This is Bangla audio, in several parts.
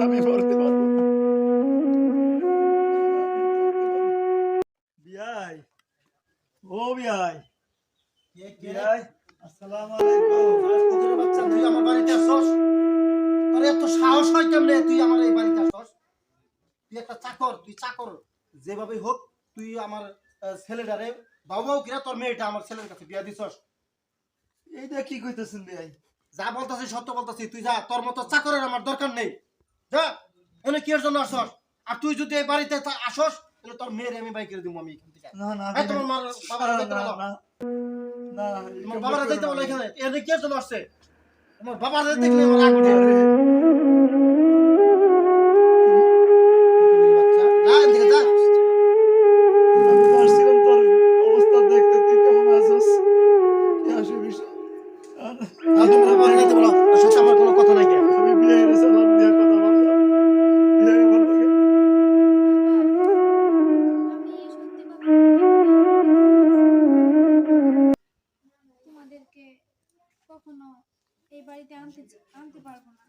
আমি পড়তে পারবো না। বিয়াই, ও বিয়াই, বিয়াই, আসসালামু আলাইকুম। ফকিরের বাচ্চা, তুই আমার বাড়িতে আসছস? তোর এত সাহস হয় কেমনে তুই আমার এই বাড়িতে আসছস? তুই একটা চাকর, তুই চাকর যেভাবে হোক তুই আমার ছেলেটারে বাবাও কিনা তোর মেয়েটা আমার ছেলের কাছে বিয়া দিছস। এইটা কি কইতেছেন বিয়াই? যা বলতাছি সত্য বলতাছি, তুই যা, তোর মতো চাকরের আমার দরকার নেই। যা, এনে কি এর জন্য আসছস? আর তুই যদি এই বাড়িতে আসস তাহলে তোর মেয়ের আমি বাই করে দিব আমি এখান থেকে। না না এই তোমার মার বাবারা যাইতে বলো, না না, তোমার বাবারা যাইতে বলো এখানে। এনে কি এর জন্য আসছে? তোমার বাবারা দেখলে আমার রাগ উঠে। ফকিরের বাচ্চা, যা এখান থেকে যা। আমি তো আসছিলাম তোর অবস্থা দেখতে, তুই কেমন আছিস, কি আসে বিষয়। আর তোমার বাবারা যাইতে বলো, ওর সাথে আমার কোনো কথা নাই। আমি বিয়ে সালাম দিয়ে কথা বললাম, বিয়ে বললো বাবা, আমি সত্যি কথা বলতে তোমাদেরকে কখনো এই বাড়িতে আনতে পারবো না,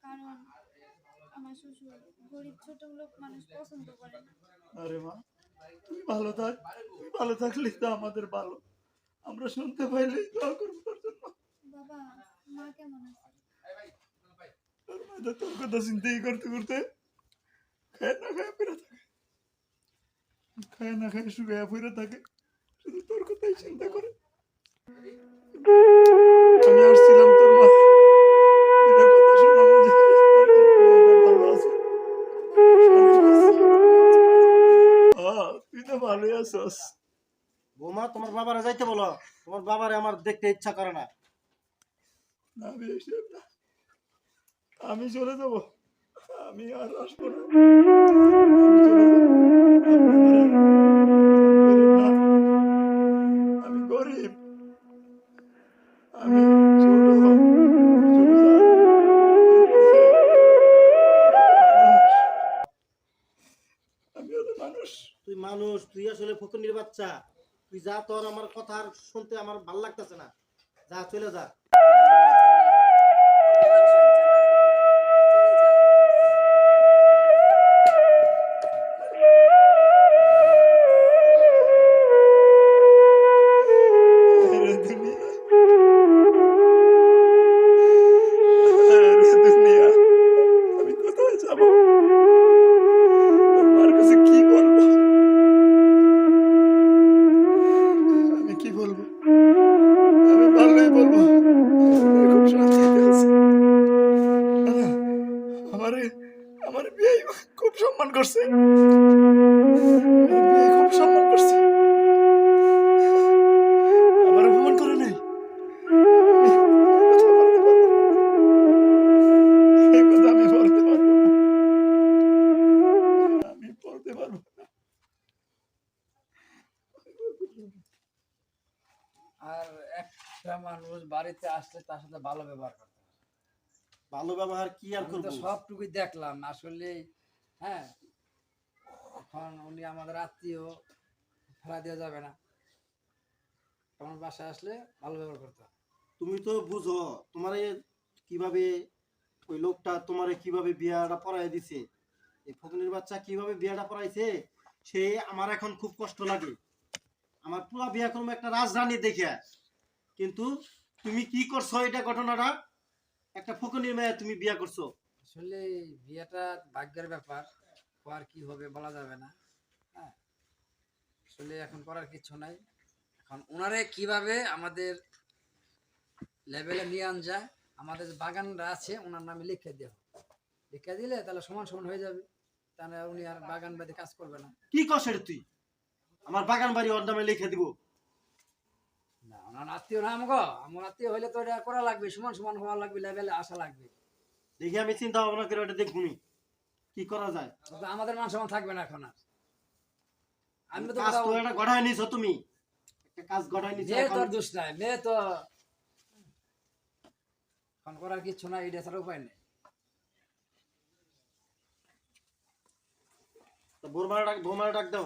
কারণ আমার শ্বশুর গরিব ছোট লোক মানুষ পছন্দ করে না। আরে মা, তুই ভালো থাক, তুই ভালো থাকলে তো আমাদের ভালো, আমরা শুনতে পাইলেই দোয়া করবো তোর জন্য। বাবা, মা কেমন আছে? তোর মা তো তোর কথা চিন্তাই করতে করতে খায় না খায় ফিরে থাকে, খায় না খায় শুয়ে ফিরে থাকে, শুধু তোর কথাই চিন্তা করে। আমি আসছিলাম তোর মা এটা কথা শোনাবো যে মেয়েটা ভালো আছে। তুই তো ভালোই আছস। বৌমা, তোমার বাবারা যাইতে বলো, তোমার বাবারে আমার দেখতে ইচ্ছা করে না। না বেশি না, আমি চলে যাব, আমি আর আসবো না, আমি চলে যাব। আমি গরিব, আমি ছোট, আমিও তো মানুষ। তুই মানুষ, তুই আসলে ফকিনীর বাচ্চা। তুই যা, তোর আমার কথা আর শুনতে আমার ভাল লাগতেছে না। যা, চলে যা। আরে দুনিয়া, আরে দুনিয়া, আমি কোথায় যাব, মার কাছে কি বলবো, আমি কি বলবো, আমি ভালোই বলবো, আমি খুব শান্তিতে আছি। আমারে আমার বিয়ে খুব সম্মান করছে, আমার বিয়ে খুব সম্মান করছে, আমার অপমান করে নাই। এই কথা আমি বলতে পারবো না, আমি বলতে পারবো না। আর একটা মানুষ বাড়িতে আসলে তার সাথে ভালো ব্যবহার করতে হবে। ভালো ব্যবহার কি আর আমি করবো? তো সবটুকুই দেখলাম আসলে। হ্যাঁ, এখন উনি আমাদের আত্মীয়, ফেলা দেওয়া যাবে না। তোমার বাসায় আসলে ভালো ব্যবহার করতে হবে। তুমি তো বুঝো তোমারে কিভাবে ওই লোকটা তোমারে কিভাবে বিয়াটা পড়াই দিছে। এই ফকিনীর বাচ্চা কিভাবে বিয়াটা পড়াইছে, সে আমার এখন খুব কষ্ট লাগে। আমার পুরা বিয়া করবো একটা রাজরানী দেখে, কিন্তু তুমি কি করছো এটা ঘটনাটা? একটা ফকিনীর মেয়ে তুমি বিয়া করছো। আসলে বিয়েটা ভাগ্যের ব্যাপার, আর কি হবে বলা যাবে না। হ্যাঁ, আসলে এখন করার কিছু নাই। এখন ওনারে কিভাবে আমাদের লেভেলে নিয়ে আন যায়, আমাদের যে বাগানরা আছে ওনার নামে লিখে দেওয়া, লিখে দিলে তাহলে সমান সমান হয়ে যাবে, তাহলে উনি আর বাগান বাড়ি কাজ করবে না। কি করছ রে তুই? আমার বাগান বাড়ি ওর নামে লিখে দিব? না, ওনার আত্মীয় না আমাকে, আমার আত্মীয় হইলে তো এটা করা লাগবে, সমান সমান হওয়া লাগবে, লেভেলে আসা লাগবে। দেখি আমি চিন্তা ভাবনা করে ওটা দেখবনি কি করা যায়। তো আমাদের মান সমান থাকবে না এখন আর। আমি তো কাজ তো একটা গড়াই নিছো তুমি, একটা কাজ গড়াই নিছো মেয়ে এখন। তোর দোষ নাই, মেয়ে তো এখন করার কিছু নাই, এটা ছাড়া উপায় নেই। তো বৌমারা ডাক দাও।